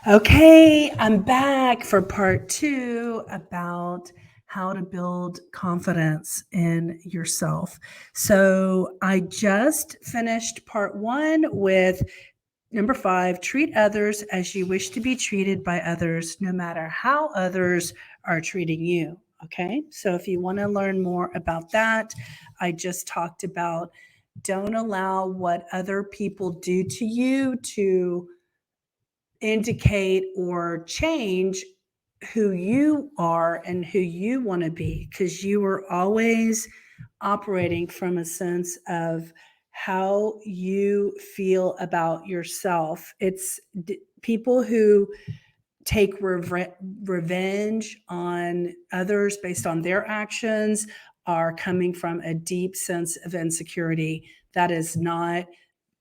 Okay, I'm back for part two about how to build confidence in yourself. So I just finished part one with number 5, treat others as you wish to be treated by others, no matter how others are treating you. Okay, so if you want to learn more about that, I just talked about don't allow what other people do to you to indicate or change who you are and who you want to be, because you are always operating from a sense of how you feel about yourself. It's people who take revenge on others based on their actions are coming from a deep sense of insecurity. That is not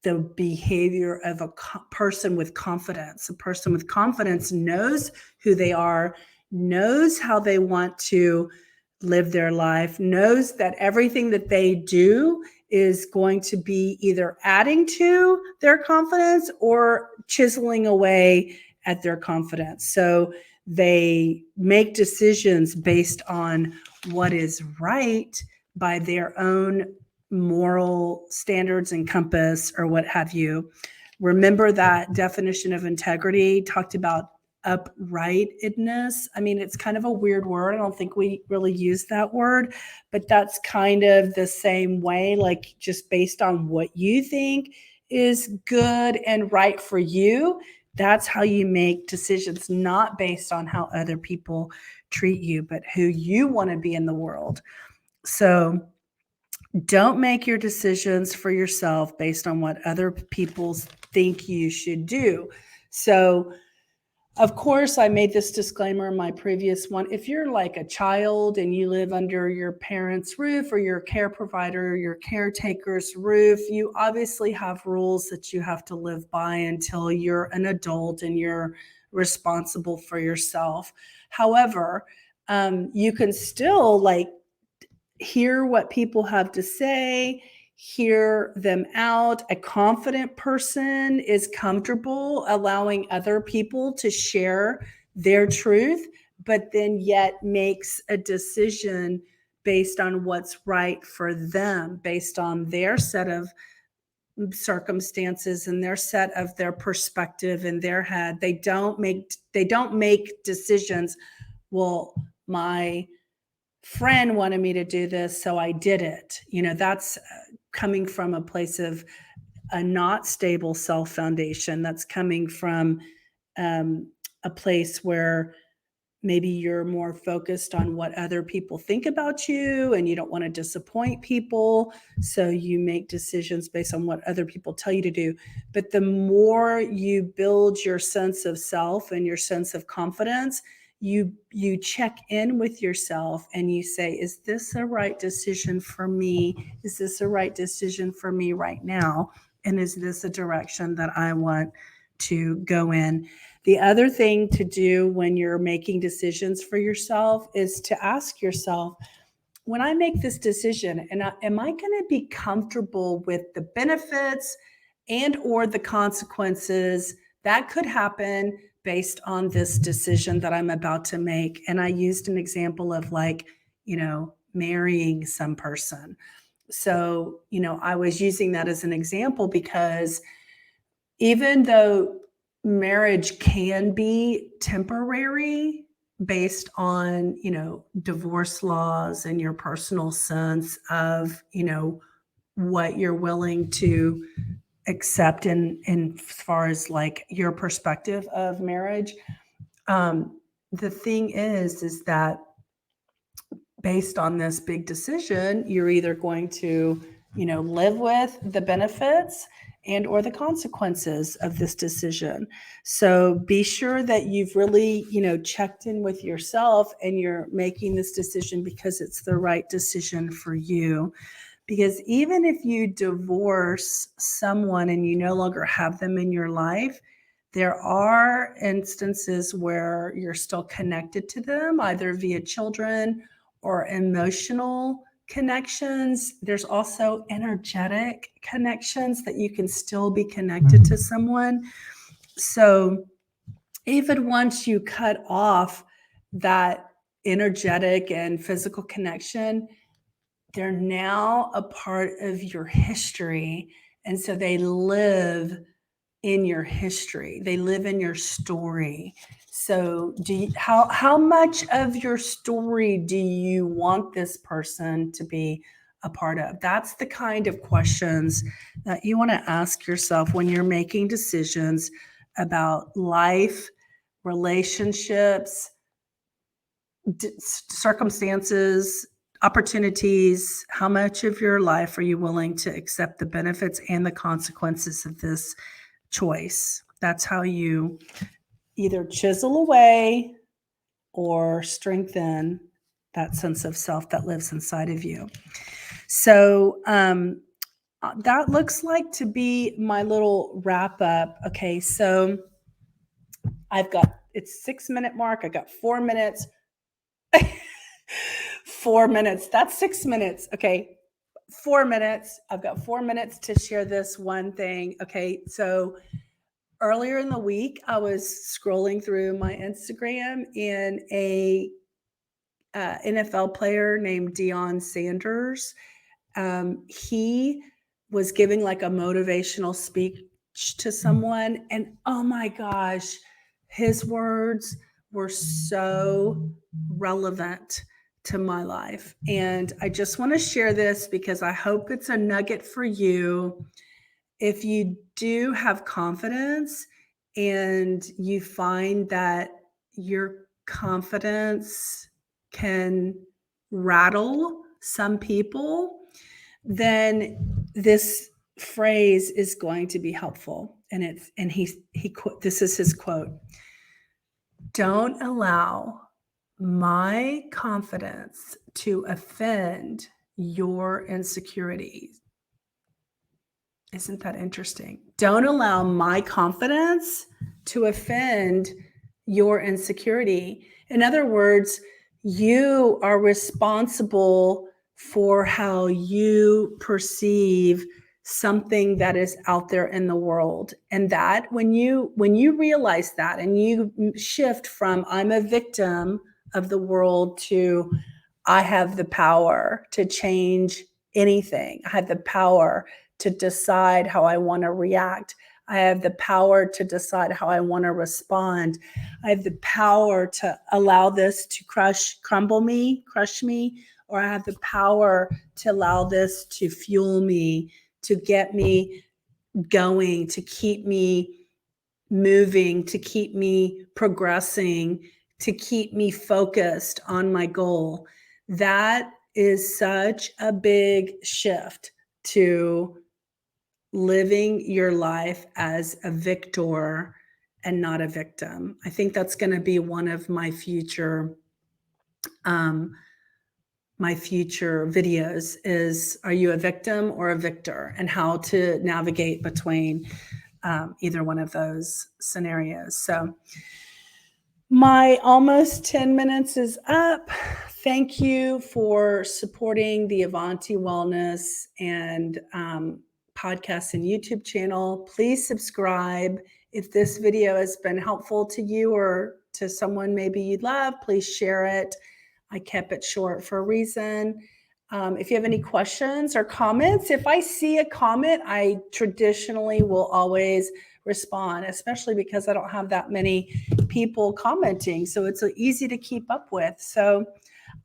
the behavior of a person with confidence. A person with confidence knows who they are, knows how they want to live their life, knows that everything that they do is going to be either adding to their confidence or chiseling away at their confidence. So they make decisions based on what is right by their own moral standards and compass or what have you. Remember that definition of integrity talked about uprightness. I mean, it's kind of a weird word. I don't think we really use that word, but that's kind of the same way, like just based on what you think is good and right for you. That's how you make decisions, not based on how other people treat you, but who you want to be in the world. So don't make your decisions for yourself based on what other people think you should do. So, of course, I made this disclaimer in my previous one. If you're like a child and you live under your parents' roof or your care provider, your caretaker's roof, you obviously have rules that you have to live by until you're an adult and you're responsible for yourself. However, you can still like hear what people have to say, hear them out. A confident person is comfortable allowing other people to share their truth, but then yet makes a decision based on what's right for them, based on their set of circumstances and their set of their perspective in their head. They don't make decisions, well, my friend wanted me to do this, so I did it. That's coming from a place of a not stable self foundation. That's coming from a place where maybe you're more focused on what other people think about you and you don't want to disappoint people. So you make decisions based on what other people tell you to do. But the more you build your sense of self and your sense of confidence, you check in with yourself and you say, is this a right decision for me? Is this a right decision for me right now? And is this a direction that I want to go in? The other thing to do when you're making decisions for yourself is to ask yourself, when I make this decision, am I going to be comfortable with the benefits and or the consequences that could happen based on this decision that I'm about to make? And I used an example of like, marrying some person. So, I was using that as an example because even though marriage can be temporary based on, divorce laws and your personal sense of, what you're willing to accept in as far as like your perspective of marriage. The thing is that based on this big decision, you're either going to, live with the benefits and or the consequences of this decision. So be sure that you've really, checked in with yourself and you're making this decision because it's the right decision for you. Because even if you divorce someone and you no longer have them in your life, there are instances where you're still connected to them, either via children or emotional connections. There's also energetic connections that you can still be connected to someone. So even once you cut off that energetic and physical connection, they're now a part of your history. And so they live in your history. They live in your story. So how much of your story do you want this person to be a part of? That's the kind of questions that you want to ask yourself when you're making decisions about life, relationships, circumstances, opportunities. How much of your life are you willing to accept the benefits and the consequences of this choice? That's how you either chisel away or strengthen that sense of self that lives inside of you. So that looks like to be my little wrap up. Okay, so it's 6-minute mark. I got 4 minutes. 4 minutes. That's 6 minutes. Okay. 4 minutes. I've got 4 minutes to share this one thing. Okay. So earlier in the week, I was scrolling through my Instagram and a NFL player named Deion Sanders. He was giving like a motivational speech to someone, and oh my gosh, his words were so relevant to my life. And I just want to share this because I hope it's a nugget for you. If you do have confidence and you find that your confidence can rattle some people, then this phrase is going to be helpful. And this is his quote: "Don't allow my confidence to offend your insecurities." Isn't that interesting? Don't allow my confidence to offend your insecurity. In other words, you are responsible for how you perceive something that is out there in the world. And that when you realize that and you shift from I'm a victim of the world to I have the power to change anything. I have the power to decide how I want to react. I have the power to decide how I want to respond. I have the power to allow this to crush me, or I have the power to allow this to fuel me, to get me going, to keep me moving, to keep me progressing, to keep me focused on my goal. That is such a big shift to living your life as a victor and not a victim. I think that's going to be one of my future videos is, are you a victim or a victor, and how to navigate between either one of those scenarios. So my almost 10 minutes is up. Thank you for supporting the Avanti Wellness and podcast and YouTube channel. Please subscribe. If this video has been helpful to you or to someone maybe you'd love, please share it. I kept it short for a reason. If you have any questions or comments, if I see a comment, I traditionally will always respond, especially because I don't have that many people commenting. So it's easy to keep up with. So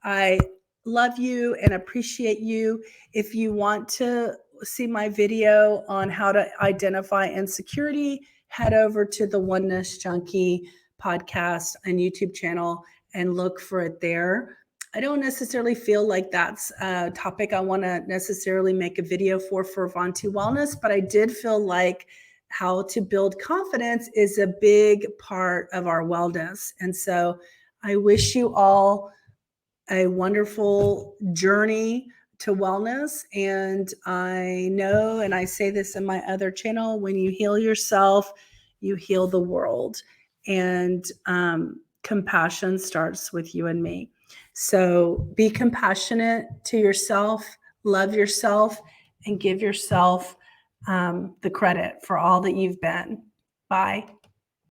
I love you and appreciate you. If you want to see my video on how to identify insecurity, head over to the Oneness Junkie podcast and YouTube channel and look for it there. I don't necessarily feel like that's a topic I want to necessarily make a video for Avanti Wellness, but I did feel like how to build confidence is a big part of our wellness. And so I wish you all a wonderful journey to wellness. And I know, and I say this in my other channel, when you heal yourself, you heal the world. And compassion starts with you and me. So be compassionate to yourself, love yourself, and give yourself the credit for all that you've been. Bye.